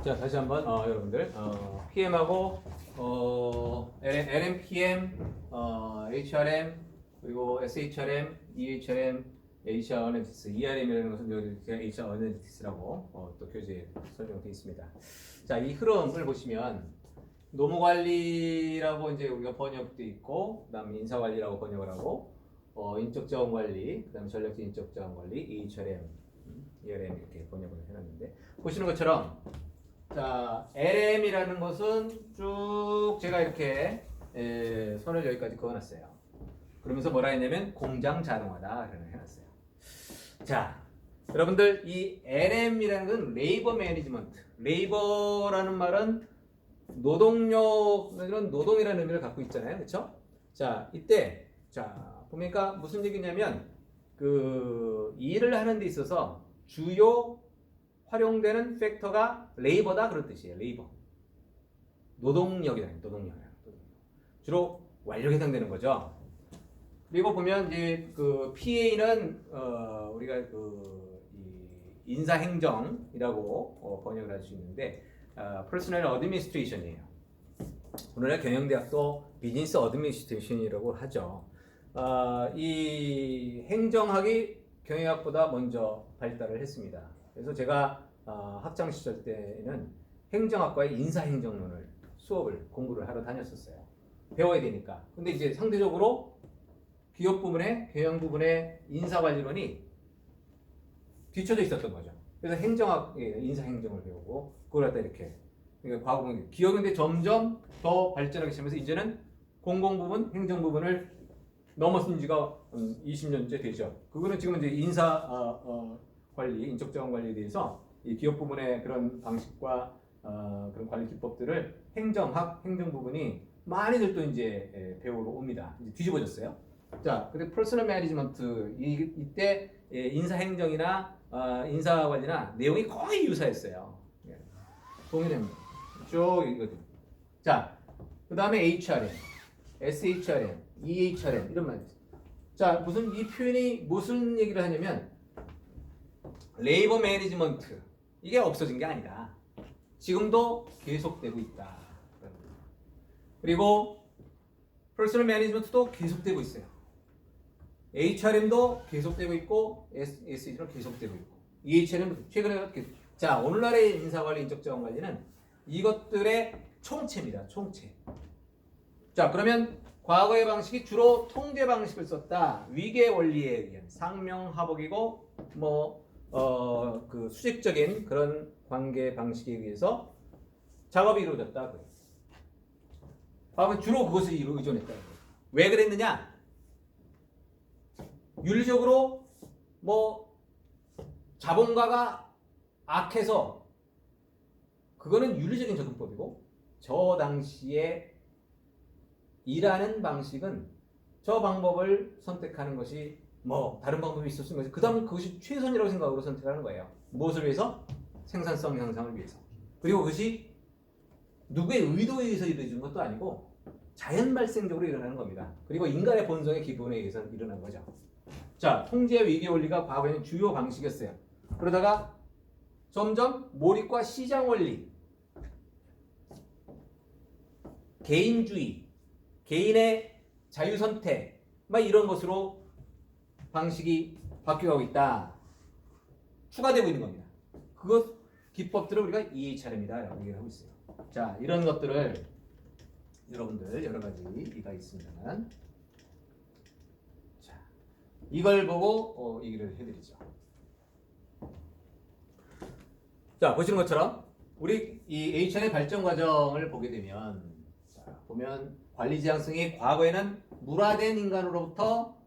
자, 다시 한번 여러분들 PM하고 LMPM, HRM, 그리고 SHRM, EHRM, HR 어널리티스, ERM이라는 것은 여기 HR 어널리티스라고 또 교재에 설명되어 있습니다. 자, 이 흐름을 보시면 노무관리라고 이제 우리가 번역도 있고, 그다음에 인사관리라고 번역을 하고, 인적자원관리, 그다음에 전략적 인적자원관리, EHRM, ERM 이렇게 번역을 해놨는데 보시는 것처럼. 자, LM이라는 것은 쭉 제가 이렇게 선을 여기까지 그어놨어요. 그러면서 뭐라 했냐면 공장 자동화다 이렇게 해놨어요. 자, 여러분들 이 LM이라는 건 레이버 매니지먼트. 레이버라는 말은 노동력, 이런 노동이라는 의미를 갖고 있잖아요, 그렇죠? 자, 이때 자 보니까 무슨 얘기냐면 그 일을 하는 데 있어서 주요 활용되는 팩터가 레이버다 그런 뜻이에요. 레이버. 노동력이다. 노동력. 주로 완력에 해당되는 거죠. 그리고 보면 이제 그 PA는 우리가 그 인사행정이라고 번역을 할 수 있는데 Personnel Administration이에요. 오늘날 경영대학도 비즈니스 어드미니스트레이션이라고 하죠. 이 행정학이 경영학보다 먼저 발달을 했습니다. 그래서 제가 학창 시절 때는 행정학과의 인사행정론을 수업을 공부를 하러 다녔었어요. 배워야 되니까. 근데 이제 상대적으로 기업 부분에 경영 부분에 인사관리론이 뒤쳐져 있었던 거죠. 그래서 행정학, 인사행정을 배우고 그걸 갖다 이렇게 그러니까 과거는 기업인데 점점 더 발전하기 시작하면서 이제는 공공 부분, 행정 부분을 넘어선 지가 20년째 되죠. 그거는 지금 이제 인사 관리, 인적자원 관리에 대해서 이 기업 부분의 그런 방식과 그런 관리 기법들을 행정학, 행정 부분이 많이들 또 이제 배우러 옵니다. 이제 뒤집어졌어요. 자, 근데 퍼스널 매니지먼트 이때 인사 행정이나 인사 관리나 내용이 거의 유사했어요. 동일합니다. 쭉 이거든. 자, 그 다음에 HRM, SHRM, EHRM 이런 말이 있어요. 자, 무슨 이 표현이 무슨 얘기를 하냐면 레이버 매니지먼트 이게 없어진 게 아니다. 지금도 계속되고 있다. 그리고 퍼스널 매니지먼트도 계속되고 있어요. HRM도 계속되고 있고 SHRM도 계속되고 있고 EHRM도 최근에 자, 오늘날의 인사관리, 인적자원관리는 이것들의 총체입니다. 총체. 자, 그러면 과거의 방식이 주로 통제 방식을 썼다. 위계 원리에 의한 상명하복이고 그 수직적인 그런 관계 방식에 의해서 작업이 이루어졌다. 과거는 주로 그것을 의존했다. 왜 그랬느냐? 윤리적으로 자본가가 악해서 그거는 윤리적인 접근법이고 저 당시에 일하는 방식은 저 방법을 선택하는 것이 다른 방법이 있을 수 있는 거지. 그 다음 그것이 최선이라고 생각으로 선택하는 거예요. 무엇을 위해서? 생산성 향상을 위해서. 그리고 그것이 누구의 의도에 의해서 이루어지는 것도 아니고 자연 발생적으로 일어나는 겁니다. 그리고 인간의 본성의 기본에 의해서 일어난 거죠. 자, 통제 위기 원리가 과거에는 주요 방식이었어요. 그러다가 점점 몰입과 시장 원리, 개인주의, 개인의 자유선택, 이런 것으로 방식이 바뀌어가고 있다. 추가되고 있는 겁니다. 그것 기법들을 우리가 EHRM이다 라고 얘기를 하고 있어요. 자, 이런 것들을 여러분들 여러 가지가 있습니다만, 자, 이걸 보고 얘기를 해드리죠. 자, 보시는 것처럼 우리 이 HR의 발전 과정을 보게 되면, 자, 보면 관리 지향성이 과거에는 물화된 인간으로부터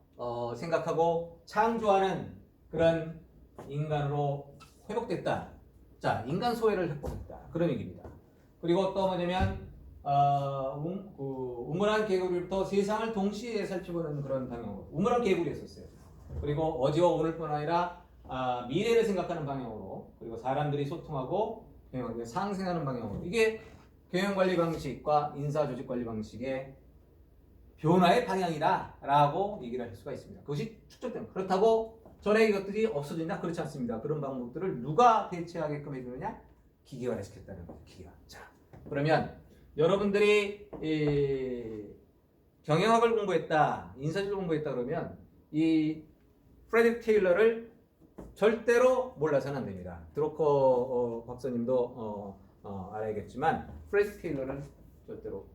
생각하고 창조하는 그런 인간으로 회복됐다. 자, 인간 소외를 회복했다. 그런 얘기입니다. 그리고 또 뭐냐면 우물한 개구리부터 세상을 동시에 살펴보는 그런 방향으로 우물한 개구리였었어요. 그리고 어제와 오늘뿐 아니라 미래를 생각하는 방향으로, 그리고 사람들이 소통하고 경영을 상생하는 방향으로, 이게 경영관리 방식과 인사조직관리 방식의 변화의 방향이다 라고 얘기를 할 수가 있습니다. 그것이 축적됩니다. 그렇다고 전에 이것들이 없어진다? 그렇지 않습니다. 그런 방법들을 누가 대체하게끔 해주느냐? 기계화시켰다는 거죠. 기계화. 자, 그러면 여러분들이 경영학을 공부했다, 인사지를 공부했다 그러면 이 프레드릭 테일러를 절대로 몰라서는 안 됩니다. 드로커 박사님도 알아야겠지만 프레드릭 테일러를 절대로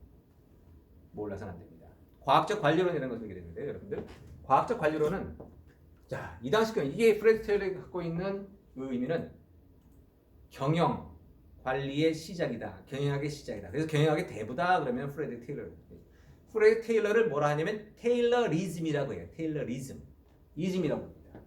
몰라서는 안 됩니다. 과학적 관리론이라는 것을 알게 되는데요, 여러분들. 과학적 관리론은 자, 이 당시 이게 프레드릭 테일러가 갖고 있는 의미는 경영 관리의 시작이다. 경영학의 시작이다. 그래서 경영학의 대부다 그러면 프레드릭 테일러. 프레드릭 테일러를 뭐라 하냐면 테일러리즘이라고 해요. 테일러리즘. 이즘이라고 합니다.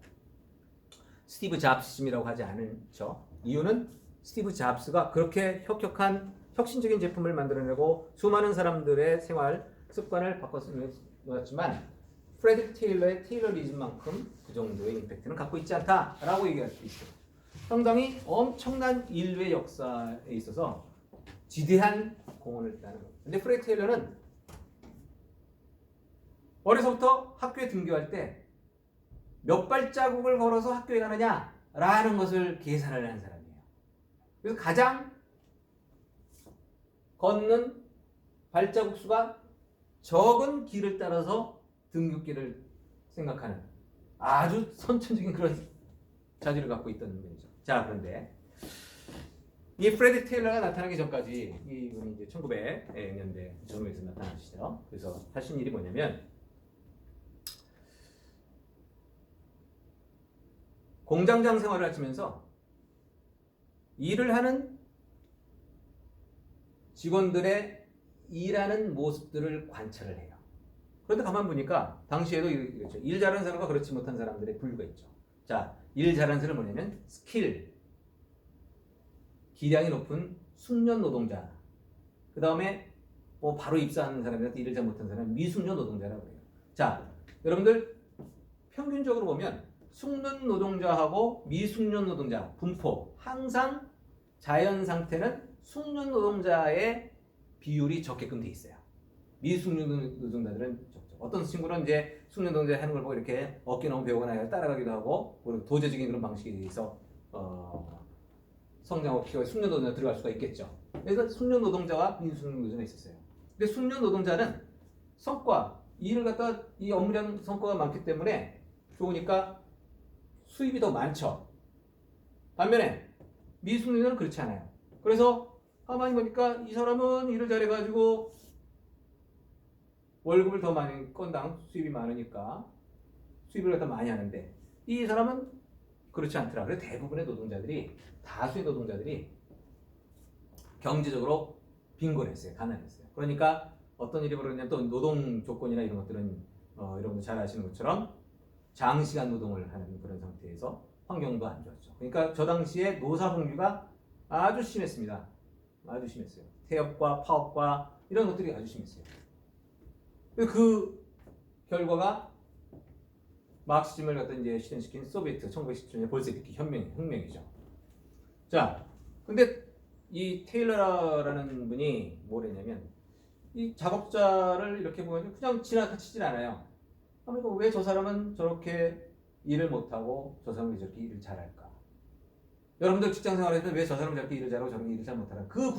스티브 잡스즘이라고 하지 않죠. 이유는 스티브 잡스가 그렇게 혁혁한 혁신적인 제품을 만들어내고 수많은 사람들의 생활 습관을 바꿨지만 프레드릭 테일러의 테일러리즘만큼 그 정도의 임팩트는 갖고 있지 않다라고 얘기할 수 있어요. 상당히 엄청난 인류의 역사에 있어서 지대한 공헌을 했다는 거예요. 근데 프레드릭 테일러는 어려서부터 학교에 등교할 때 몇 발자국을 걸어서 학교에 가느냐라는 것을 계산을 하는 사람이에요. 그래서 가장 걷는 발자국 수가 적은 길을 따라서 등굣길을 생각하는 아주 선천적인 그런 자질을 갖고 있던 분이죠. 자, 그런데 이 프레드릭 테일러가 나타나기 전까지 이분이 이제 1900년대 전후에서 나타나시죠. 그래서 하신 일이 뭐냐면 공장장 생활을 하시면서 일을 하는 직원들의 일하는 모습들을 관찰을 해요. 그런데 가만 보니까 당시에도 이랬죠. 일 잘하는 사람과 그렇지 못한 사람들의 분류가 있죠. 자, 일 잘하는 사람은 뭐냐면 스킬, 기량이 높은 숙련 노동자. 그 다음에 뭐 바로 입사하는 사람이라도 일을 잘 못한 사람은 미숙련 노동자라고 해요. 자, 여러분들 평균적으로 보면 숙련 노동자하고 미숙련 노동자 분포 항상 자연 상태는 숙련 노동자의 비율이 적게끔 돼 있어요. 미숙련 노동자들은 적죠. 어떤 친구는 이제 숙련 노동자 하는 걸 보고 이렇게 어깨 너무 배우거나 따라가기도 하고 도제적인 그런 방식에 의해서 성장하고 키워 숙련 노동자 들어갈 수가 있겠죠. 그래서 숙련 노동자와 미숙련 노동자가 있었어요. 근데 숙련 노동자는 성과 일을 갖다 이 업무량 성과가 많기 때문에 좋으니까 수입이 더 많죠. 반면에 미숙련은 그렇지 않아요. 그래서 가만히 보니까 이 사람은 일을 잘해가지고 월급을 더 많이 건당 수입이 많으니까 수입을 갖다 많이 하는데 이 사람은 그렇지 않더라. 그래서 대부분의 노동자들이 다수의 노동자들이 경제적으로 빈곤했어요. 가난했어요. 그러니까 어떤 일이 벌어졌냐면 또 노동 조건이나 이런 것들은 여러분들 잘 아시는 것처럼 장시간 노동을 하는 그런 상태에서 환경도 안 좋았죠. 그러니까 저 당시에 노사분규가 아주 심했습니다. 아주 심했어요. 태업과 파업과 이런 것들이 아주 심했어요. 그 결과가 마크시즘을 갖다 이제 실현시킨 소비에트 1917년의 볼셰비키 혁명이죠. 자, 근데 이 테일러라는 분이 뭘 했냐면 이 작업자를 이렇게 보면 그냥 지나치질 않아요. 그러니까 왜 저 사람은 저렇게 일을 못하고 저 사람은 왜 저렇게 일을 잘할까? 여러분들 직장 생활에서 왜 저 사람은 저렇게 일을 잘하고 저렇게 일을 잘 못하나? 그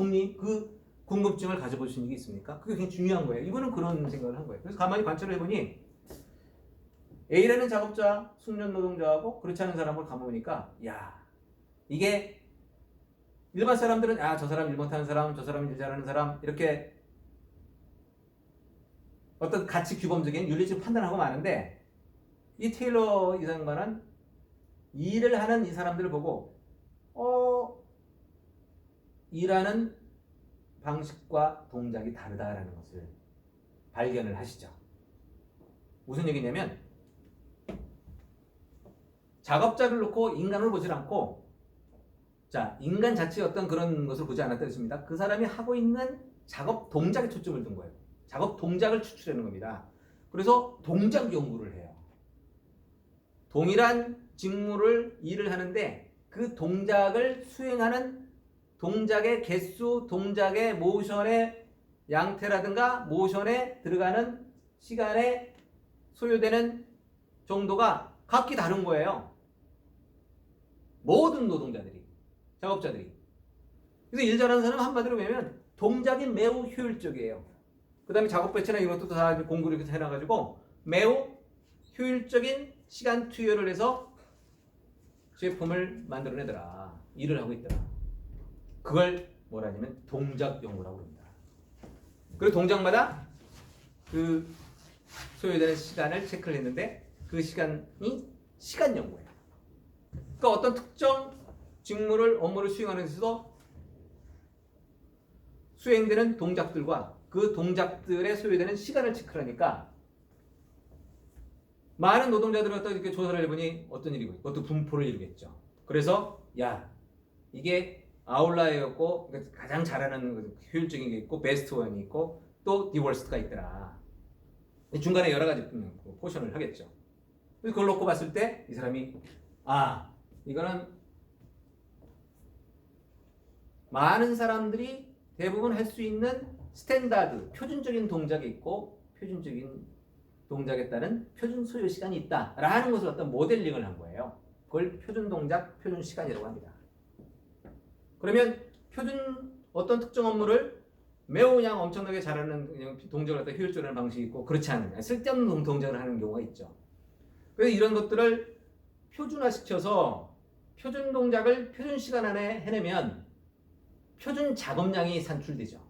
궁금증을 가져보신 적이 있습니까? 그게 굉장히 중요한 거예요. 이분은 그런 생각을 한 거예요. 그래서 가만히 관찰을 해보니 A라는 작업자, 숙련 노동자하고 그렇지 않은 사람을 가보니까 야, 이게 일반 사람들은 저 사람 일 못하는 사람, 저 사람 일 잘하는 사람 이렇게 어떤 가치 규범적인 윤리적 판단하고 마는데 이 테일러 이 양반은 일을 하는 이 사람들을 보고 일하는 방식과 동작이 다르다라는 것을 발견을 하시죠. 무슨 얘기냐면 작업자를 놓고 인간을 보질 않고 자, 인간 자체의 어떤 그런 것을 보지 않았다 했습니다. 그 사람이 하고 있는 작업 동작에 초점을 둔 거예요. 작업 동작을 추출하는 겁니다. 그래서 동작 연구를 해요. 동일한 직무를 일을 하는데 그 동작을 수행하는 동작의 개수, 동작의 모션의 양태라든가 모션에 들어가는 시간에 소요되는 정도가 각기 다른 거예요. 모든 노동자들이, 작업자들이. 그래서 일 잘하는 사람은 한마디로 보면 동작이 매우 효율적이에요. 그 다음에 작업 배치나 이런 것도 다 공구를 이렇게 해놔가지고 매우 효율적인 시간 투여를 해서 제품을 만들어내더라. 일을 하고 있더라. 그걸 뭐라 하냐면 동작 연구라고 합니다. 그리고 동작마다 그 소요되는 시간을 체크를 했는데 그 시간이 시간 연구예요. 그러니까 어떤 특정 직무를 업무를 수행하는 데서 수행되는 동작들과 그 동작들에 소요되는 시간을 체크하니까 많은 노동자들을 갖다 이렇게 조사를 해보니 어떤 일이고 그것도 분포를 이루겠죠. 그래서 야 이게 아웃라이어였고 가장 잘하는 효율적인 게 있고 베스트 원이 있고 또 디월스트가 있더라. 중간에 여러 가지 포션을 하겠죠. 그걸 놓고 봤을 때 이 사람이 이거는 많은 사람들이 대부분 할 수 있는 스탠다드, 표준적인 동작이 있고 표준적인 동작에 따른 표준 소요 시간이 있다라는 것을 어떤 모델링을 한 거예요. 그걸 표준 동작, 표준 시간이라고 합니다. 그러면 어떤 특정 업무를 매우 그냥 엄청나게 잘하는 그냥 동작을 갖다 효율적으로 하는 방식이 있고 그렇지 않은 쓸데없는 동작을 하는 경우가 있죠. 그래서 이런 것들을 표준화시켜서 표준 동작을 표준 시간 안에 해내면 표준 작업량이 산출되죠.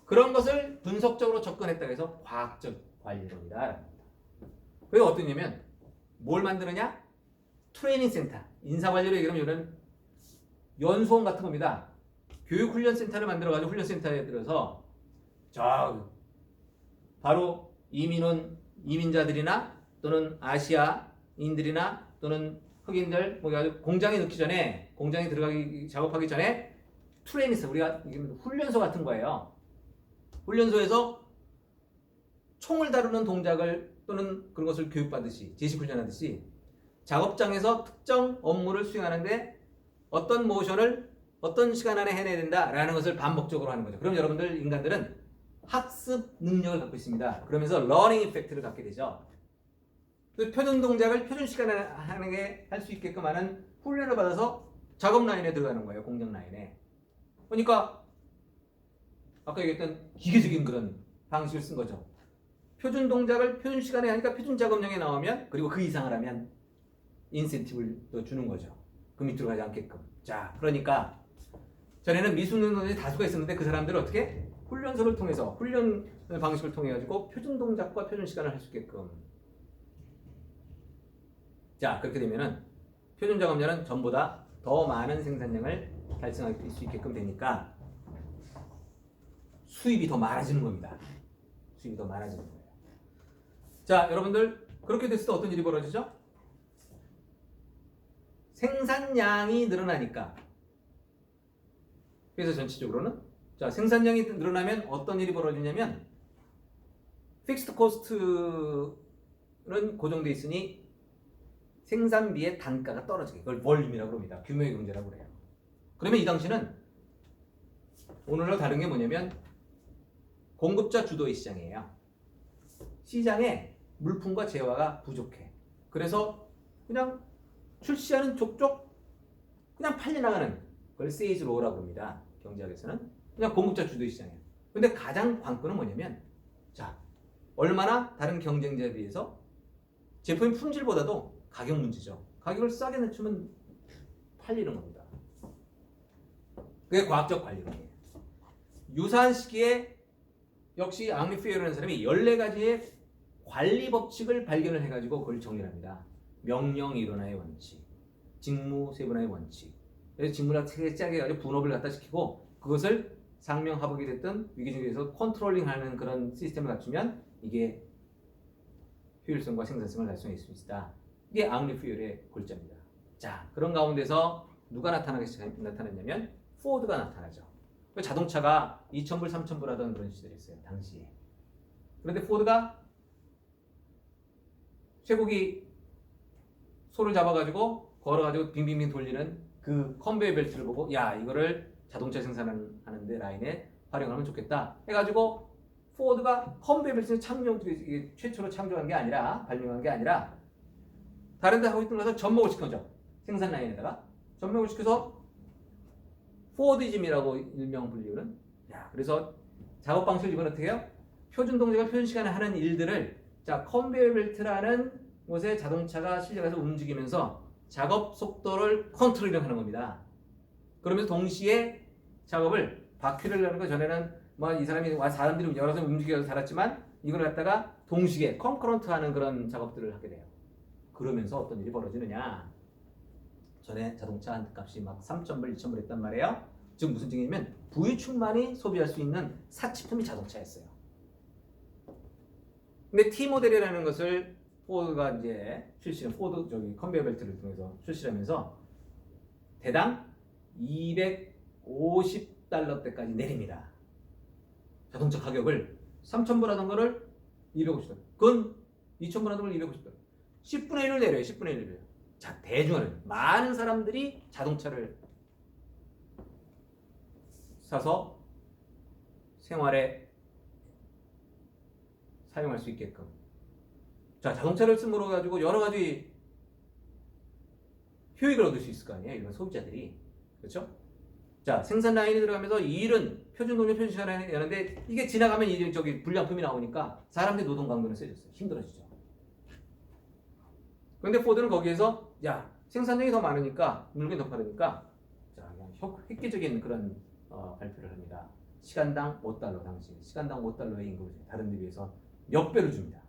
그런 것을 분석적으로 접근했다고 해서 과학적 관리론이다. 그게 어떠냐면 뭘 만드느냐? 트레이닝 센터, 인사관리로 얘기하면 이런 연수원 같은 겁니다. 교육훈련센터를 만들어가지고 훈련센터에 들어서 바로 이민자들이나 또는 아시아인들이나 또는 흑인들 공장에 넣기 전에 공장에 들어가기 작업하기 전에 트레이닝센터 우리가 훈련소 같은 거예요. 훈련소에서 총을 다루는 동작을 또는 그런 것을 교육받듯이 제식훈련하듯이 작업장에서 특정 업무를 수행하는데 어떤 모션을 어떤 시간 안에 해내야 된다라는 것을 반복적으로 하는 거죠. 그럼 여러분들 인간들은 학습 능력을 갖고 있습니다. 그러면서 러닝 이펙트를 갖게 되죠. 표준 동작을 표준 시간에 하는 할 수 있게끔 하는 훈련을 받아서 작업 라인에 들어가는 거예요. 공장 라인에. 그러니까 아까 얘기했던 기계적인 그런 방식을 쓴 거죠. 표준 동작을 표준 시간에 하니까 표준 작업량에 나오면 그리고 그 이상을 하면 인센티브를 또 주는 거죠. 그 밑으로 가지 않게끔. 자, 그러니까 전에는 미숙능 노동자들이 다수가 있었는데 그 사람들을 어떻게 훈련소를 통해서 훈련 방식을 통해 가지고 표준 동작과 표준 시간을 할 수 있게끔. 자, 그렇게 되면은 표준 작업량은 전보다 더 많은 생산량을 달성할 수 있게끔 되니까 수입이 더 많아지는 겁니다. 수입이 더 많아지는 거예요. 자, 여러분들 그렇게 됐을 때 어떤 일이 벌어지죠? 생산량이 늘어나니까. 그래서 전체적으로는 생산량이 늘어나면 어떤 일이 벌어지냐면 픽스드 코스트는 고정돼 있으니 생산비의 단가가 떨어지게 그걸 볼륨이라고 합니다. 규모의 경제라고 그래요. 그러면 이 당시는 오늘과 다른 게 뭐냐면 공급자 주도의 시장이에요. 시장에 물품과 재화가 부족해. 그래서 그냥 출시하는 족족 그냥 팔려나가는 그걸 세이즈 로우라고 합니다. 경제학에서는 그냥 공급자 주도의 시장이에요. 근데 가장 관건은 뭐냐면 얼마나 다른 경쟁자에 비해서 제품의 품질보다도 가격 문제죠. 가격을 싸게 낮추면 팔리는 겁니다. 그게 과학적 관리론이에요. 유사한 시기에 역시 앙리 피에르라는 사람이 14가지의 관리 법칙을 발견을 해가지고 그걸 정리합니다. 명령 일원화의 원칙, 직무 세분화의 원칙. 그래서 직무를 짜게 아주 분업을 갖다 시키고 그것을 상명하복이 됐든 위기중에서 컨트롤링하는 그런 시스템을 갖추면 이게 효율성과 생산성을 달성할 수 있다. 이게 앙리 피에르의 골자입니다. 자, 그런 가운데서 누가 나타났냐면 포드가 나타나죠. 자동차가 2,000불, 3,000불 하던 그런 시절이 있어요. 당시에. 그런데 포드가 쇠고기 소를 잡아가지고 걸어가지고 빙빙빙 돌리는 그 컨베이어 벨트를 보고 이거를 자동차 생산하는데 라인에 활용하면 좋겠다 해가지고 포드가 컨베이어 벨트를 최초로 창조한 게 아니라 발명한 게 아니라 다른 데 하고 있던 것을 접목을 시켜줘. 생산 라인에다가 전면을 시켜서 포워디즘이라고 일명 불리우는. 야, 그래서 작업 방식을 이건 어떻게 해요? 표준 동작을 표준 시간에 하는 일들을 자 컨베이어 벨트라는 곳에 자동차가 실려가서 움직이면서 작업 속도를 컨트롤하는 겁니다. 그러면서 동시에 작업을 바퀴를 하는 거 전에는 뭐 이 사람이 사람들이 여러 사람 움직여서 살았지만 이걸 갖다가 동시에 컨커런트 하는 그런 작업들을 하게 돼요. 그러면서 어떤 일이 벌어지느냐? 전에 자동차 한 값이 막 3,000불, 2,000불 했단 말이에요. 즉 무슨 얘기냐면 부유층만이 소비할 수 있는 사치품이 자동차였어요. 근데 T 모델이라는 것을 포드가 이제 출시한 포드 저기 컨베이어 벨트를 통해서 출시하면서 대당 250달러대까지 내립니다. 자동차 가격을 3,000불 하던 거를 250달러. 그건 2,000불 하던 걸 250달러. 10분의 1을 내려요. 10분의 1을. 자, 대중화는 많은 사람들이 자동차를 사서 생활에 사용할 수 있게끔. 자, 자동차를 씀으로 가지고 여러 가지 효익을 얻을 수 있을 거 아니에요. 이런 소비자들이. 그렇죠? 자, 생산 라인이 들어가면서 이 일은 표준 동력 표준 시간에 하는데 이게 지나가면 이 저기 불량품이 나오니까 사람들이 노동 강도는 세졌어요. 힘들어지죠. 그런데 포드는 거기에서 야, 생산량이 더 많으니까 물건이 더 빠르니까 자, 그냥 획기적인 그런 발표를 합니다. 시간당 5달러 당시 시간당 5달러의 임금을 다른 데 비해서 몇 배를 줍니다.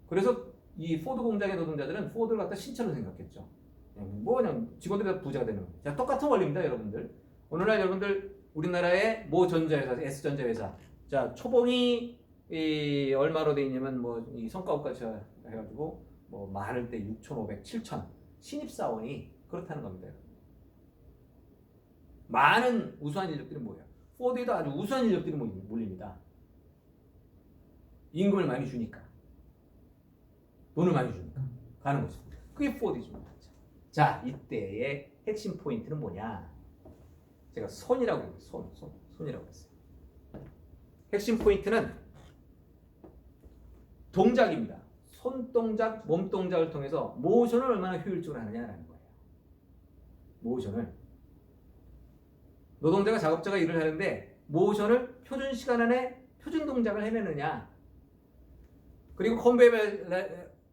그래서 이 포드 공장의 노동자들은 포드를 갖다 신처럼 생각했죠. 그냥 직원들이 다 부자가 되는 거예요. 자, 똑같은 원리입니다, 여러분들. 오늘날 여러분들 우리나라의 모 전자회사, S전자회사. 자, 초봉이 얼마로 돼 있냐면 뭐 이 성과급까지 해가지고 뭐 많을 때 6,500, 7,000 신입사원이 그렇다는 겁니다. 많은 우수한 인력들이 모여요. 포드에도 아주 우수한 인력들이 몰립니다. 임금을 많이 주니까. 돈을 많이 주니까. 가는 거죠. 그게 포드입니다. 자, 이때의 핵심 포인트는 뭐냐? 제가 손이라고 했어요. 손이라고 했어요. 핵심 포인트는 동작입니다. 손동작, 몸동작을 통해서 모션을 얼마나 효율적으로 하느냐라는 거예요. 모션을. 노동자가 작업자가 일을 하는데 모션을 표준 시간 안에 표준 동작을 해내느냐. 그리고 컨베이어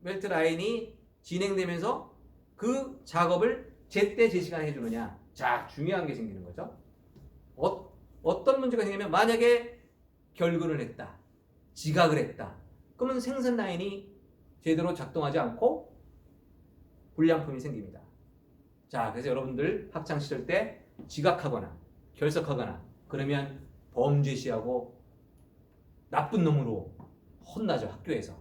벨트 라인이 진행되면서 그 작업을 제때 제시간에 해주느냐. 자, 중요한 게 생기는 거죠. 어떤 문제가 생기면 만약에 결근을 했다. 지각을 했다. 그러면 생산 라인이 제대로 작동하지 않고 불량품이 생깁니다. 자, 그래서 여러분들 학창시절 때 지각하거나 결석하거나 그러면 범죄시하고 나쁜 놈으로 혼나죠. 학교에서.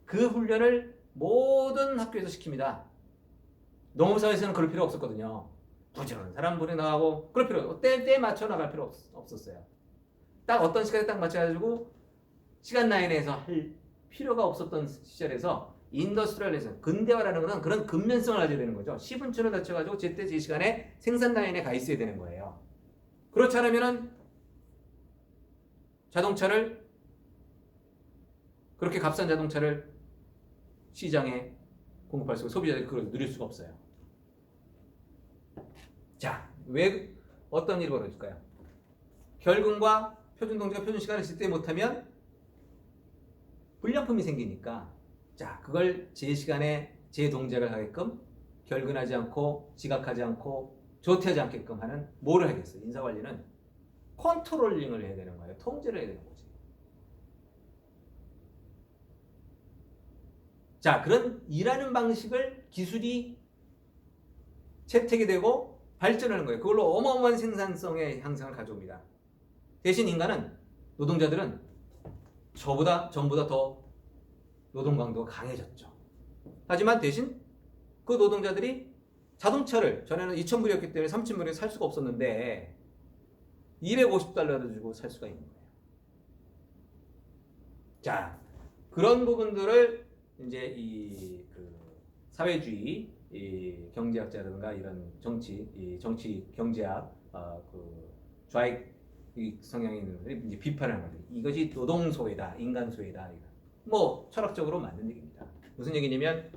그 훈련을 모든 학교에서 시킵니다. 농업사회에서는 그럴 필요 없었거든요. 부지런한 사람 보내 나가고 그럴 필요 없어요. 때에 맞춰 나갈 필요 없었어요. 딱 어떤 시간에 딱 맞춰가지고 시간 라인에서 할 필요가 없었던 시절에서 인더스트리얼에서 근대화라는 것은 그런 근면성을 가져야 되는 거죠. 시분천을 갖춰가지고 제때 제 시간에 생산 라인에 가 있어야 되는 거예요. 그렇지 않으면은 자동차를 그렇게 값싼 자동차를 시장에 공급할 수가 소비자들이 그걸 누릴 수가 없어요. 자, 왜 어떤 일이 벌어질까요? 결근과 표준 동작과 표준 시간을 제때 못하면 불량품이 생기니까 자, 그걸 제 시간에 제 동작을 하게끔 결근하지 않고 지각하지 않고 조퇴하지 않게끔 하는 뭐를 하겠어요? 인사관리는 컨트롤링을 해야 되는 거예요. 통제를 해야 되는 거지. 자, 그런 일하는 방식을 기술이 채택이 되고 발전하는 거예요. 그걸로 어마어마한 생산성의 향상을 가져옵니다. 대신 인간은 노동자들은 전보다 더 노동 강도가 강해졌죠. 하지만 대신 그 노동자들이 자동차를 전에는 2,000불이었기 때문에 3,000불에 살 수가 없었는데 250달러를 주고 살 수가 있는 거예요. 자, 그런 부분들을 이제 그 사회주의 경제학자라든가 이런 정치 경제학 그 좌익 성향이 있는 분들이 이제 비판하는 거예요. 이것이 노동 소외다, 인간 소외다. 뭐 철학적으로 맞는 얘기입니다. 무슨 얘기냐면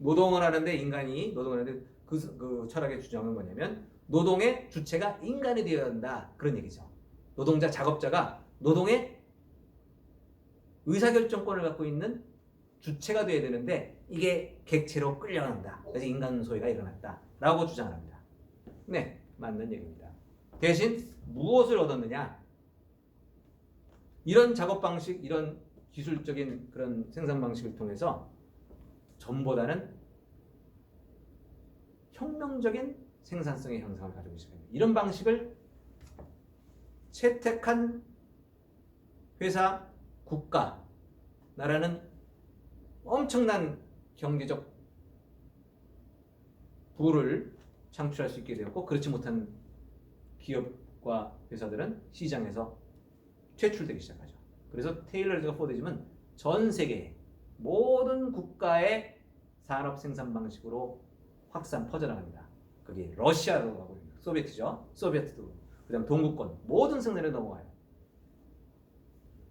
노동을 하는데 인간이 노동을 하는데 그 철학의 주장은 뭐냐면 노동의 주체가 인간이 되어야 한다 그런 얘기죠. 노동자 작업자가 노동의 의사결정권을 갖고 있는 주체가 되어야 되는데 이게 객체로 끌려간다. 그래서 인간 소외가 일어났다라고 주장합니다. 네, 맞는 얘기입니다. 대신 무엇을 얻었느냐? 이런 작업 방식, 이런 기술적인 그런 생산 방식을 통해서 전보다는 혁명적인 생산성의 향상을 가지고 있습니다. 이런 방식을 채택한 회사, 국가, 나라는 엄청난 경제적 부를 창출할 수 있게 되었고 그렇지 못한 기업과 회사들은 시장에서 퇴출되기 시작하죠. 그래서 테일러즈가 포디즘은 전 세계 모든 국가의 산업 생산 방식으로 확산 퍼져나갑니다. 그게 러시아로 가고 있는 소비에트죠. 소비에트도 그다음 동구권 모든 생산에 넘어와요.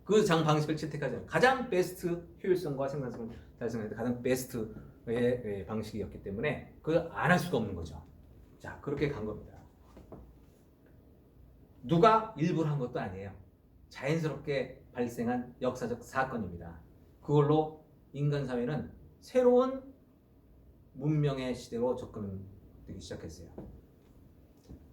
그 장 방식을 채택하지 가장 베스트 효율성과 생산성을 달성하는 가장 베스트의 방식이었기 때문에 그걸 안 할 수가 없는 거죠. 자, 그렇게 간 겁니다. 누가 일부러 한 것도 아니에요. 자연스럽게 발생한 역사적 사건입니다. 그걸로 인간 사회는 새로운 문명의 시대로 접근되기 시작했어요.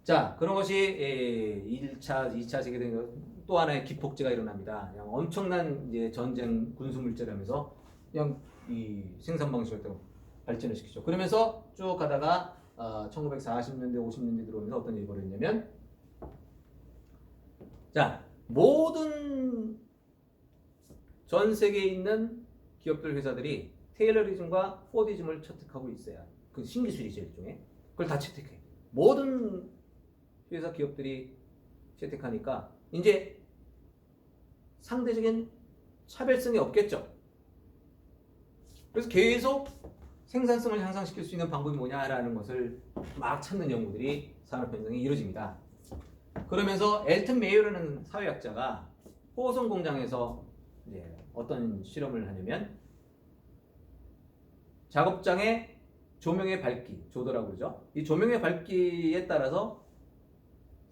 자, 그런 것이 1차, 2차 세계대전 또 하나의 기폭제가 일어납니다. 그냥 엄청난 이제 전쟁 군수물자라면서 그냥 이 생산 방식을 또 발전을 시키죠. 그러면서 쭉 가다가 1940년대, 50년대 들어오면서 어떤 일이 벌어졌냐면 자, 모든 전 세계에 있는 기업들, 회사들이 테일러리즘과 포디즘을 채택하고 있어요. 그 신기술이죠, 일종의. 그걸 다 채택해. 모든 회사 기업들이 채택하니까 이제 상대적인 차별성이 없겠죠. 그래서 계속 생산성을 향상시킬 수 있는 방법이 뭐냐라는 것을 막 찾는 연구들이 산업 현장에 이루어집니다. 그러면서 엘튼 메이어라는 사회학자가 호성 공장에서 이제 어떤 실험을 하냐면 작업장의 조명의 밝기, 조도라고 그러죠. 이 조명의 밝기에 따라서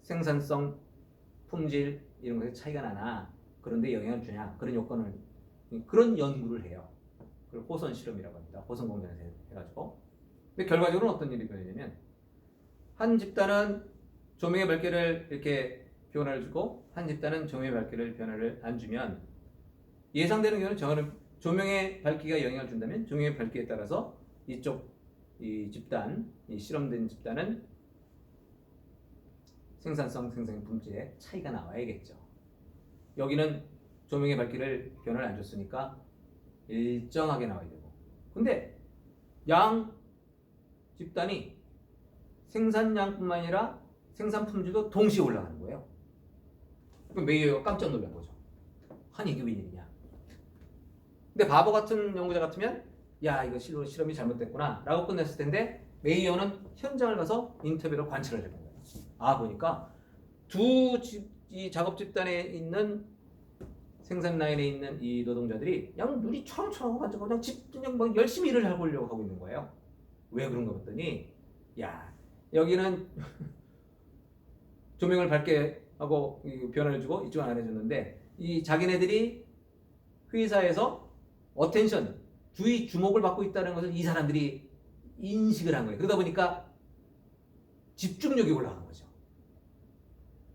생산성, 품질 이런 것에 차이가 나나 그런데 영향을 주냐 그런 요건을 그런 연구를 해요. 그걸 호선 실험이라고 합니다. 호선 공장에서 해가지고. 근데 결과적으로는 어떤 일이 벌어지냐면 한 집단은 조명의 밝기를 이렇게 변화를 주고 한 집단은 조명의 밝기를 변화를 안 주면 예상되는 경우는 조명의 밝기가 영향을 준다면 조명의 밝기에 따라서 이쪽 이 집단, 이 실험된 집단은 생산성, 생산 품질에 차이가 나와야겠죠. 여기는 조명의 밝기를 변화를 안 줬으니까 일정하게 나와야 되고. 근데 양 집단이 생산량뿐만 아니라 생산 품질도 동시에 올라가는 거예요. 그럼 메이어가 깜짝 놀란 거죠. 아니 이게 웬일이냐. 근데 바보 같은 연구자 같으면 야 이거 실험이 잘못됐구나 라고 끝냈을 텐데 메이어는 현장을 가서 인터뷰로 관찰을 해본 거예요. 아 보니까 이 작업 집단에 있는 생산 라인에 있는 이 노동자들이 그냥 눈이 초롱초롱 가지고 그냥 막 열심히 일을 해보려고 하고 있는 거예요. 왜 그런가 봤더니 야 여기는 조명을 밝게 하고 변화를 주고 이쪽은 안 해줬는데 이 자기네들이 회사에서 어텐션 주목을 받고 있다는 것을 이 사람들이 인식을 한 거예요. 그러다 보니까 집중력이 올라간 거죠.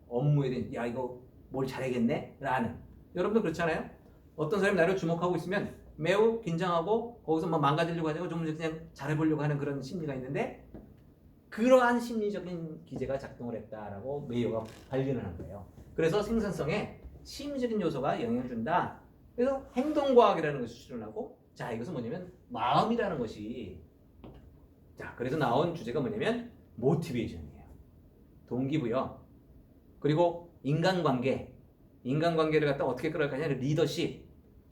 업무에 대한 야 이거 뭘 잘해야겠네 라는. 여러분도 그렇잖아요. 어떤 사람이 나를 주목하고 있으면 매우 긴장하고 거기서 막 망가지려고 하고 좀 그냥 잘해보려고 하는 그런 심리가 있는데 그러한 심리적인 기제가 작동을 했다라고 메이어가 발견을 한 거예요. 그래서 생산성에 심리적인 요소가 영향을 준다. 그래서 행동과학이라는 것을 추론하고 자 이것은 뭐냐면 마음이라는 것이 자 그래서 나온 주제가 뭐냐면 모티베이션이에요. 동기부여 그리고 인간관계를 갖다 어떻게 끌어갈 거냐 리더십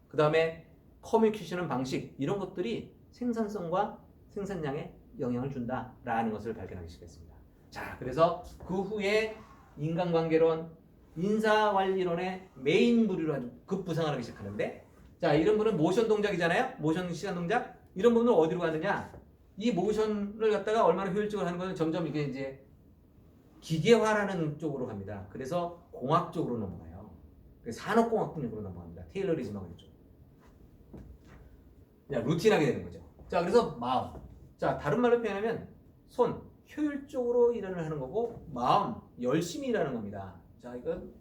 그 다음에 커뮤니케이션 방식 이런 것들이 생산성과 생산량에 영향을 준다라는 것을 발견하기 시작했습니다. 자 그래서 그 후에 인간관계론 인사관리론의 메인 부류로 급부상을 하기 시작하는데 자 이런 분은 모션 동작이잖아요. 모션 시간 동작 이런 분은 어디로 가느냐 이 모션을 갖다가 얼마나 효율적으로 하는 거는 점점 이게 이제 기계화라는 쪽으로 갑니다. 그래서 공학 쪽으로 넘어가요. 산업공학 쪽으로 넘어갑니다. 테일러리즘하고 이쪽. 그냥 루틴하게 되는 거죠. 자, 그래서 마음. 자, 다른 말로 표현하면 손, 효율적으로 일을 하는 거고, 마음, 열심히 일하는 겁니다. 자, 이건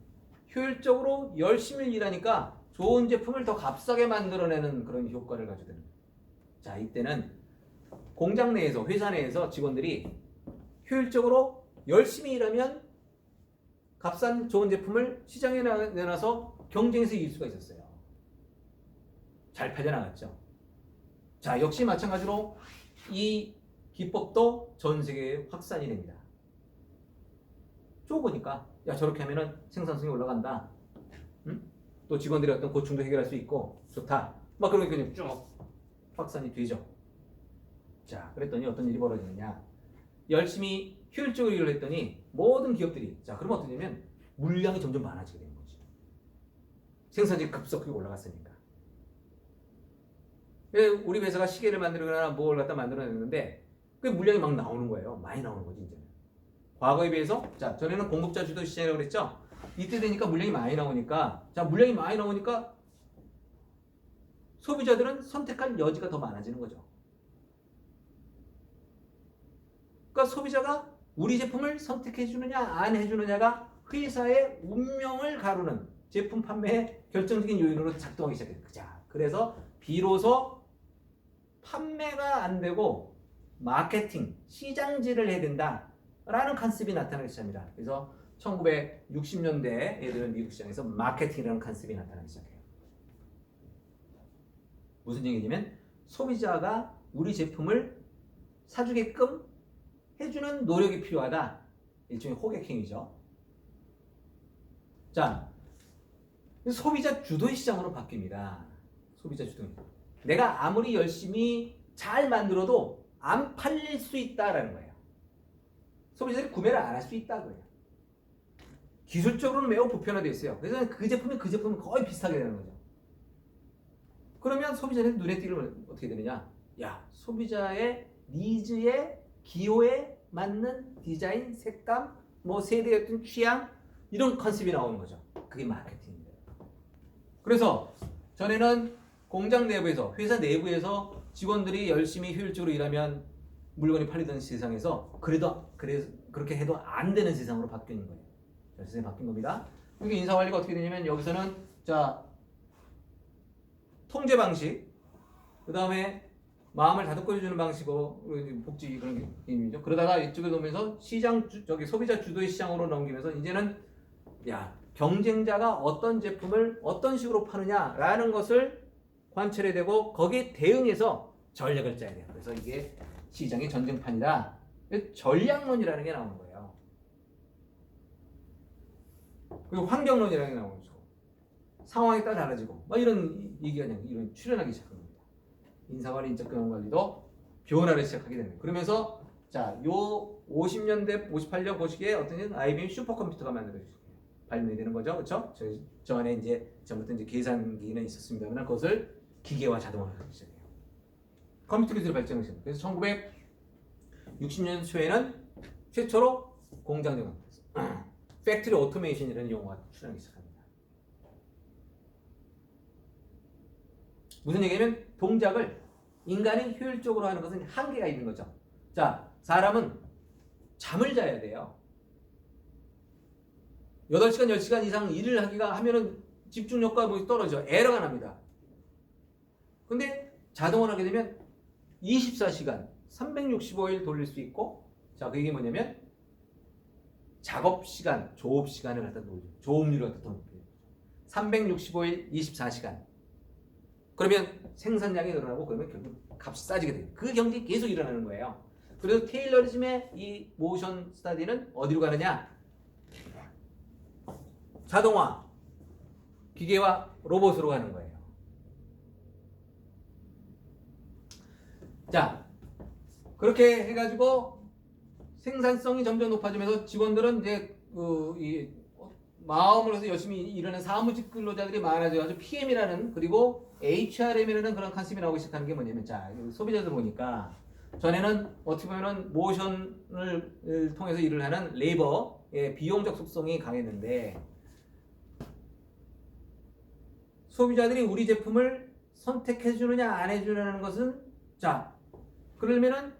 효율적으로 열심히 일하니까 좋은 제품을 더 값싸게 만들어내는 그런 효과를 가지게 됩니다. 자, 이때는 공장 내에서, 회사 내에서 직원들이 효율적으로 열심히 일하면 값싼 좋은 제품을 시장에 내놔서 경쟁에서 이길 수가 있었어요. 잘 팔려나갔죠. 자, 역시 마찬가지로 이 기법도 전 세계에 확산이 됩니다. 좁으니까 야, 저렇게 하면은 생산성이 올라간다. 응? 또 직원들의 어떤 고충도 해결할 수 있고 좋다. 막 그러니까 그냥 쭉 확산이 되죠. 자, 그랬더니 어떤 일이 벌어지느냐? 열심히 효율적으로 일을 했더니 모든 기업들이 자, 그러면 어떠냐면 물량이 점점 많아지게 되는 거지. 생산량이 급속하게 올라갔으니까. 우리 회사가 시계를 만들거나 뭘 갖다 만들어냈는데 그 물량이 막 나오는 거예요. 많이 나오는 거지 이제는. 과거에 비해서 자, 전에는 공급자 주도 시장이라고 그랬죠. 이때 되니까 물량이 많이 나오니까 자, 물량이 많이 나오니까 소비자들은 선택할 여지가 더 많아지는 거죠. 그러니까 소비자가 우리 제품을 선택해 주느냐 안 해주느냐가 회사의 운명을 가르는 제품 판매의 결정적인 요인으로 작동하기 시작해요. 자, 그래서 비로소 판매가 안 되고 마케팅, 시장질을 해야 된다라는 컨셉이 나타나기 시작합니다. 그래서 1960년대에 들은 미국 시장에서 마케팅이라는 컨셉이 나타나기 시작해요. 무슨 얘기냐면 소비자가 우리 제품을 사주게끔 해주는 노력이 필요하다. 일종의 호객행위죠. 자, 소비자 주도의 시장으로 바뀝니다. 소비자 주도. 내가 아무리 열심히 잘 만들어도 안 팔릴 수 있다라는 거예요. 소비자들이 구매를 안 할 수 있다고요. 기술적으로는 매우 보편화되어 있어요. 그래서 그 제품이 거의 비슷하게 되는 거죠. 그러면 소비자는 눈에 띄면 어떻게 되느냐? 야, 소비자의 니즈에 기호에 맞는 디자인, 색감, 뭐 세대의 어떤 취향 이런 컨셉이 나오는 거죠. 그게 마케팅입니다. 그래서 전에는 공장 내부에서 회사 내부에서 직원들이 열심히 효율적으로 일하면 물건이 팔리던 세상에서 그래서 그렇게 해도 안 되는 세상으로 바뀌는 거예요. 자, 세상이 바뀐 겁니다. 이게 인사 관리가 어떻게 되냐면 여기서는 자 통제 방식, 그 다음에 마음을 다독거려주는 방식으로 복지 그런 게임이죠. 그러다가 이쪽에 놓으면서 소비자 주도의 시장으로 넘기면서 이제는 야, 경쟁자가 어떤 제품을 어떤 식으로 파느냐라는 것을 관찰해야 되고 거기에 대응해서 전략을 짜야 돼요. 그래서 이게 시장의 전쟁판이다. 전략론이라는 게 나오는 거예요. 그리고 환경론이라는 게 나오는 거죠. 상황에 따라 달라지고 막 이런 얘기가 그냥 이런 출현하기 시작한 겁니다. 인사관리, 인적경영관리도 변화를 시작하게 되는 거예요. 그러면서 자, 요 50년대, 58년 보시기에 어떤 IBM 슈퍼컴퓨터가 발명이 되는 거죠, 그렇죠? 저 안에 이제 전부터 이제 계산기는 있었습니다만 그것을 기계화, 자동화하기 시작해요. 컴퓨터 기술이 발전을 시작해요. 그래서 1960년 초에는 최초로 공장 팩토리 오토메이션이라는 용어가 출현하기 시작합니다. 무슨 얘기냐면 동작을 인간이 효율적으로 하는 것은 한계가 있는 거죠. 자, 사람은 잠을 자야 돼요. 8시간, 10시간 이상 일을 하면은 집중력과 뭐 떨어져. 에러가 납니다. 근데 자동화를 하게 되면 24시간, 365일 돌릴 수 있고, 자, 그게 뭐냐면 작업 시간, 조업 시간을 갖다 놓죠. 조업률을 갖다 놓죠. 365일 24시간. 그러면 생산량이 늘어나고 그러면 결국 값이 싸지게 돼요. 그 경쟁이 계속 일어나는 거예요. 그래서 테일러리즘의 이 모션 스터디는 어디로 가느냐? 자동화, 기계화, 로봇으로 가는 거예요. 자, 그렇게 해가지고 생산성이 점점 높아지면서 직원들은 이제 마음을 해서 열심히 일하는 사무직 근로자들이 많아져가지고 PM이라는 그리고 HRM이라는 그런 컨셉이 나오기 시작하는 게 뭐냐면 자, 소비자들 보니까 전에는 어떻게 보면은 모션을 통해서 일을 하는 레이버의 비용적 속성이 강했는데 소비자들이 우리 제품을 선택해 주느냐 안 해주느냐는 것은 자 그러면은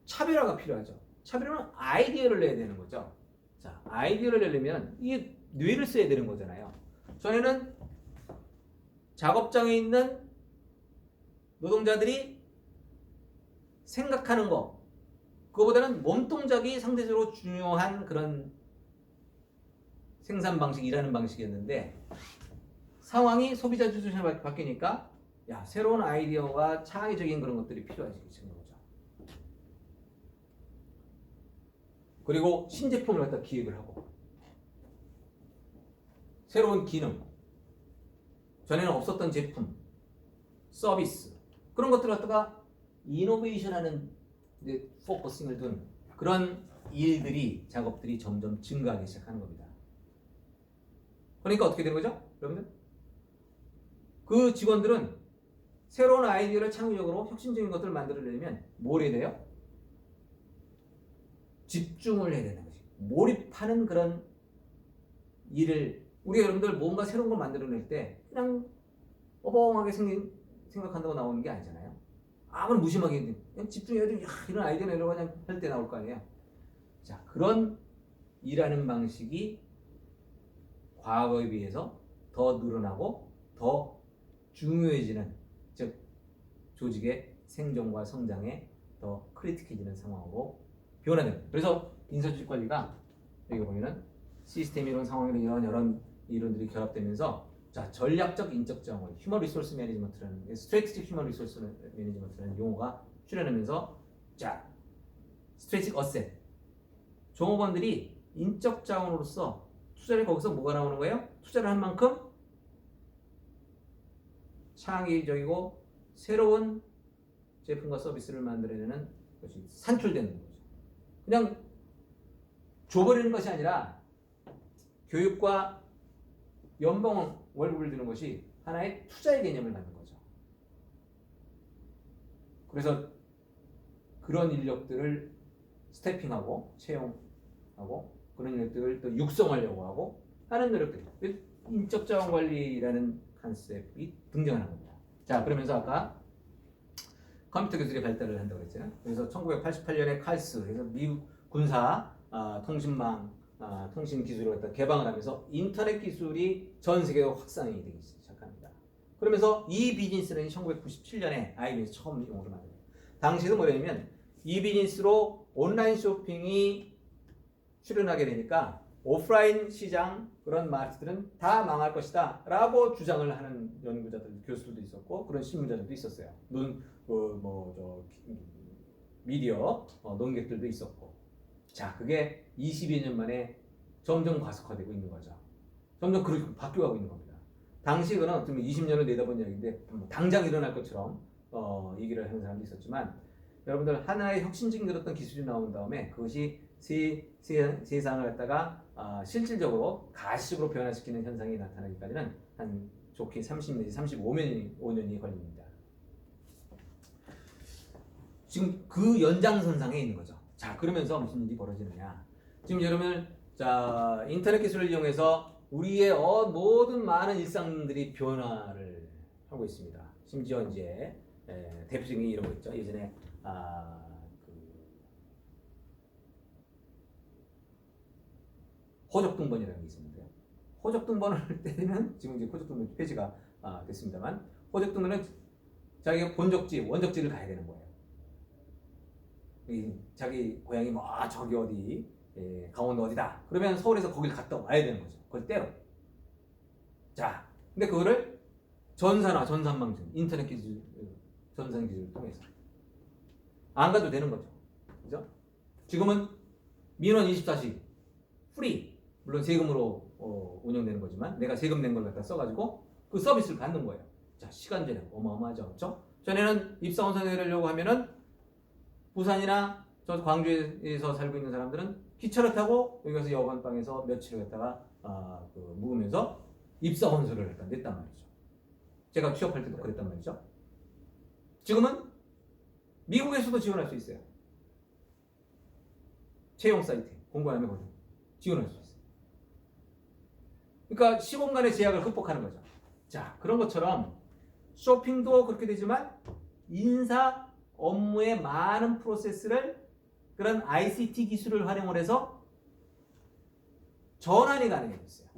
차별화가 필요하죠. 차별화는 아이디어를 내야 되는 거죠. 자 아이디어를 내려면 이게 뇌를 써야 되는 거잖아요. 전에는 작업장에 있는 노동자들이 생각하는 거 그거보다는 몸동작이 상대적으로 중요한 그런 생산 방식, 일하는 방식이었는데 상황이 소비자 중심으로 바뀌니까 야 새로운 아이디어와 창의적인 그런 것들이 필요해지는 거죠. 그리고 신제품을 갖다 기획을 하고 새로운 기능 전에는 없었던 제품, 서비스 그런 것들을 갖다가 이노베이션하는 포커싱을 둔 그런 일들이 작업들이 점점 증가하기 시작하는 겁니다. 그러니까 어떻게 되는 거죠? 여러분들? 그 직원들은 새로운 아이디어를 창의적으로 혁신적인 것들을 만들어내려면 뭘 해야 돼요? 집중을 해야 되는 거지. 몰입하는 그런 일을 우리 여러분들 뭔가 새로운 걸 만들어낼 때 그냥 어벙하게 생각한다고 나오는 게 아니잖아요. 아무리 무심하게 그냥 집중해도 이런 아이디어 내려고 그냥 할 때 나올 거 아니에요. 자 그런 일하는 방식이 과거에 비해서 더 늘어나고 더 중요해지는 즉 조직의 생존과 성장에 더 크리티컬해지는 상황으로 변화됩니다. 그래서 인사조직 관리가 여기 보면은 시스템 이론, 상황 이론 이런 이론들이 결합되면서 자 전략적 인적 자원, 휴먼 리소스 매니지먼트라는 스트래티직 휴먼 리소스 매니지먼트라는 용어가 출현하면서 자 스트래티직 어셋 종업원들이 인적 자원으로서 투자를 거기서 뭐가 나오는 거예요? 투자를 한 만큼 창의적이고 새로운 제품과 서비스를 만들어내는 것이 산출되는 거죠. 그냥 줘버리는 것이 아니라 교육과 연봉 월급을 주는 것이 하나의 투자의 개념을 갖는 거죠. 그래서 그런 인력들을 스태핑하고 채용하고 그런 인력들을 또 육성하려고 하고 하는 노력들 인적 자원 관리라는 컨셉이 등장하는 겁니다. 자 그러면서 아까 컴퓨터 기술의 발달을 한다고 그랬잖아요. 그래서 1988년에 칼스 그래서 미국 군사 통신망 통신 기술을 갖다 개방을 하면서 인터넷 기술이 전 세계로 확산이 되기 시작합니다. 그러면서 이 비즈니스는 1997년에 IBM에서 처음 용어를 만들어요. 당시에는 뭐냐면 이 비즈니스로 온라인 쇼핑이 출현하게 되니까 오프라인 시장 그런 마트들은 다 망할 것이다 라고 주장을 하는 연구자들, 교수들도 있었고 그런 신문자들도 있었어요. 미디어 논객들도 있었고 자 그게 22년 만에 점점 가속화되고 있는 거죠. 점점 그렇게 바뀌어가고 있는 겁니다. 당시 그는 어떻게 보면 20년을 내다본 이야기인데 당장 일어날 것처럼 얘기를 하는 사람도 있었지만 여러분들 하나의 혁신적인 어떤 기술이 나온 다음에 그것이 세상을 갖다가 실질적으로 가시적으로 변화시키는 현상이 나타나기까지는 한 좋게 30 내지 35년이 걸립니다. 지금 그 연장선상에 있는 거죠. 자 그러면서 무슨 일이 벌어지느냐. 지금 여러분 자 인터넷 기술을 이용해서 우리의 모든 많은 일상들이 변화를 하고 있습니다. 심지어 이제 대표적인 게 이런 거 있죠. 예전에 호적등본이라는 게 있었는데요. 호적등본을 때리면 지금 이제 호적등본 폐지가 됐습니다만 호적등본은 자기가 본적지, 원적지를 가야 되는 거예요. 자기 고향이 뭐 저기 어디 강원도 어디다. 그러면 서울에서 거기를 갔다 와야 되는 거죠. 그걸 때로. 자, 근데 그거를 전산망증, 인터넷 기술, 전산 기술을 통해서 안 가도 되는 거죠. 그죠? 지금은 민원 24시 프리. 물론 세금으로 운영되는 거지만 내가 세금 낸 걸 갖다 써가지고 그 서비스를 받는 거예요. 자, 시간 절약 어마어마하죠, 그렇죠? 전에는 입사원서 내려고 하면은 부산이나 저 광주에서 살고 있는 사람들은 기차를 타고 여기 가서 여관방에서 며칠을 갖다가 묵으면서 입사원서를 갖다 냈단 말이죠. 제가 취업할 때도 그랬단 말이죠. 지금은 미국에서도 지원할 수 있어요. 채용 사이트 공부하면 거기 지원할 수 있어요. 그러니까 시공간의 제약을 극복하는 거죠. 자, 그런 것처럼 쇼핑도 그렇게 되지만 인사 업무의 많은 프로세스를 그런 ICT 기술을 활용을 해서 전환이 가능해졌어요.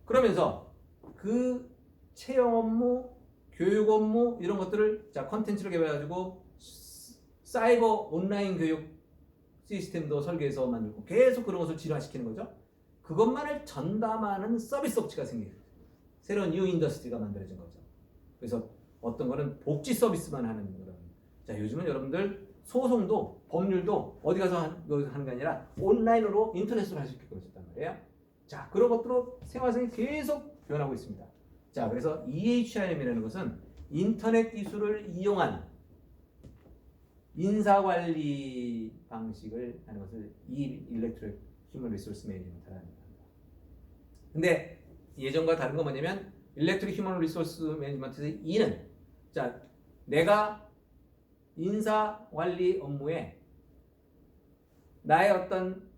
그러면서 그 채용 업무, 교육 업무 이런 것들을 자 컨텐츠를 개발해가지고 사이버 온라인 교육 시스템도 설계해서 만들고 계속 그런 것을 진화시키는 거죠. 그것만을 전담하는 서비스 업체가 생겨요. 새로운 뉴 인더스트리가 만들어진 거죠. 그래서 어떤 거는 복지 서비스만 하는 그런. 자, 요즘은 여러분들 소송도 법률도 어디 가서 하는 게 아니라 온라인으로 인터넷으로 할 수 있게 그러셨단 말이에요. 자, 그런 것들로 생활상이 계속 변하고 있습니다. 자, 그래서 EHRM이라는 것은 인터넷 기술을 이용한 인사관리 방식을 하는 것을 일렉트릭 휴먼 리소스 매니지먼트라는 겁니다. 근데 예전과 다른 건 뭐냐면 일렉트릭 휴먼 리소스 매니지먼트의 E는 자, 내가 인사관리 업무에 나의 어떤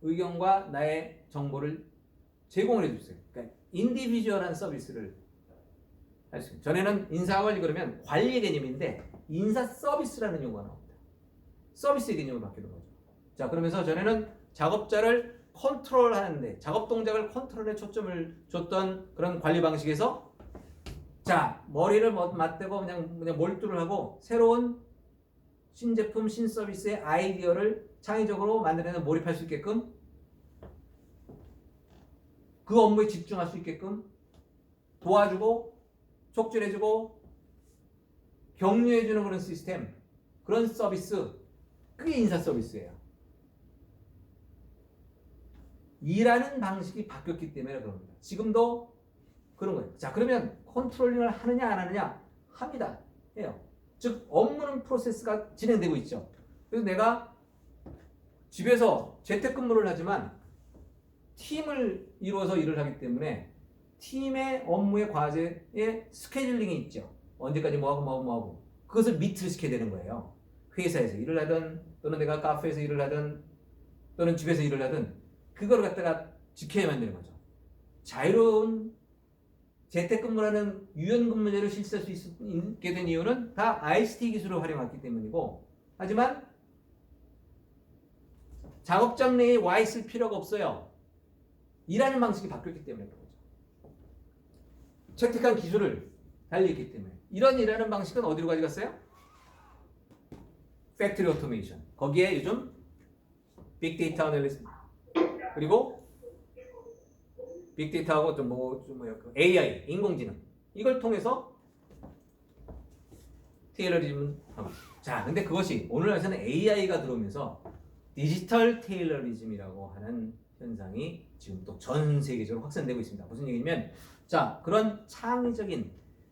의견과 나의 정보를 제공을 해주세요. 그러니까 인디비주얼한 서비스를 할 수 있어요. 전에는 인사관리 그러면 관리 개념인데 인사 서비스라는 용어가 나옵니다. 서비스 개념으로 바뀌는 거죠. 자, 그러면서 전에는 작업자를 컨트롤하는데 작업 동작을 컨트롤에 초점을 줬던 그런 관리 방식에서 자, 머리를 맞대고 그냥 몰두를 하고 새로운 신제품, 신서비스의 아이디어를 창의적으로 만들어내는 몰입할 수 있게끔 그 업무에 집중할 수 있게끔 도와주고 촉진해주고 격려해주는 그런 시스템, 그런 서비스, 그게 인사 서비스예요. 일하는 방식이 바뀌었기 때문에 그런 겁니다. 지금도 그런 거예요. 자, 그러면 컨트롤링을 하느냐 안 하느냐? 합니다. 해요. 즉 업무는 프로세스가 진행되고 있죠. 그래서 내가 집에서 재택근무를 하지만 팀을 이루어서 일을 하기 때문에 팀의 업무의 과제에 스케줄링이 있죠. 언제까지 뭐하고 그것을 미트를 시켜야 되는 거예요. 회사에서 일을 하든 또는 내가 카페에서 일을 하든 또는 집에서 일을 하든 그걸 갖다가 지켜야만 되는 거죠. 자유로운 재택근무라는 유연근무제를 실시할 수 있게 된 이유는 다 ICT 기술을 활용했기 때문이고, 하지만 작업장 내에 와 있을 필요가 없어요. 일하는 방식이 바뀌었기 때문에 그런 거죠. 획득한 기술을 달리했기 때문에. 이런 일하는 방식은 어디로 가져갔어요? 팩토리 오토메이션. 거기에 요즘 빅데이터 애널리스트 그리고 빅데이터하고 AI, 인공지능 이걸 통해서 테일러리즘을 하고 있습니다. 자, 근데 그것이 오늘날에서는 AI가 들어오면서 디지털 테일러리즘이라고 하는 현상이 지금 또 전 세계적으로 확산되고 있습니다. 무슨 얘기냐면 자, 그런 창의적인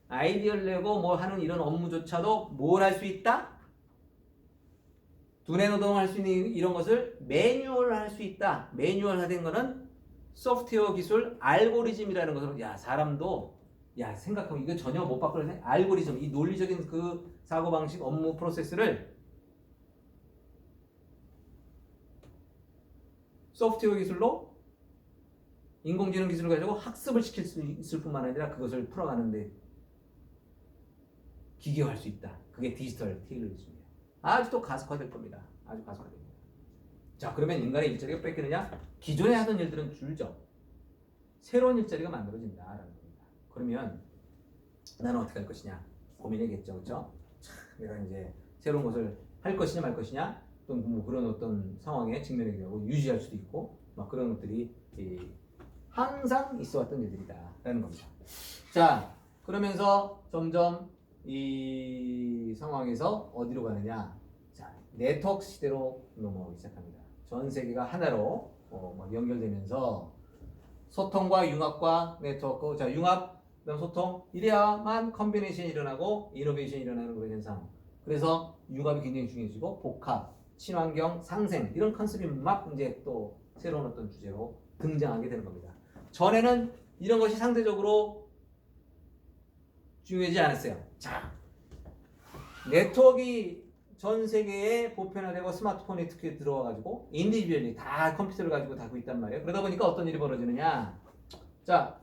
아이디어를 내고 뭐 하는 이런 업무조차도 뭘 할 수 있다? 두뇌 노동을 할 수 있는 이런 것을 매뉴얼할 수 있다. 매뉴얼화된 거는 소프트웨어 기술 알고리즘이라는 것으로 야 사람도 야 생각하면 이거 전혀 못 바꾸는 알고리즘 이 논리적인 그 사고방식 업무 프로세스를 소프트웨어 기술로 인공지능 기술을 가지고 학습을 시킬 수 있을 뿐만 아니라 그것을 풀어가는데 기계화할 수 있다. 그게 디지털 테일러리즘이에요. 아주 또 가속화될 겁니다. 아주 가속화됩니다. 자, 그러면 인간의 일자리가 뺏기느냐? 기존에 하던 일들은 줄죠. 새로운 일자리가 만들어진다라는 겁니다. 그러면 나는 어떻게 할 것이냐? 고민해야겠죠, 그렇죠? 내가 이제 새로운 것을 할 것이냐 말 것이냐, 또 뭐 그런 어떤 상황에 직면하게 되고 유지할 수도 있고, 막 그런 것들이 항상 있어왔던 일들이다라는 겁니다. 자, 그러면서 점점 이 상황에서 어디로 가느냐? 자, 네트워크 시대로 넘어오기 시작합니다. 전 세계가 하나로 막 연결되면서 소통과 융합과 네트워크, 자 융합, 그다음 소통 이래야만 컨비네이션이 일어나고 이노베이션이 일어나는 그런 현상. 그래서 융합이 굉장히 중요해지고 복합, 친환경, 상생 이런 컨셉이 막 이제 또 새로운 어떤 주제로 등장하게 되는 겁니다. 전에는 이런 것이 상대적으로 중요하지 않았어요. 자, 네트워크가 전 세계에 보편화되고 스마트폰이 특히 들어와가지고 인디비주얼이 다 컴퓨터를 가지고 다고 있단 말이에요. 그러다 보니까 어떤 일이 벌어지느냐? 자,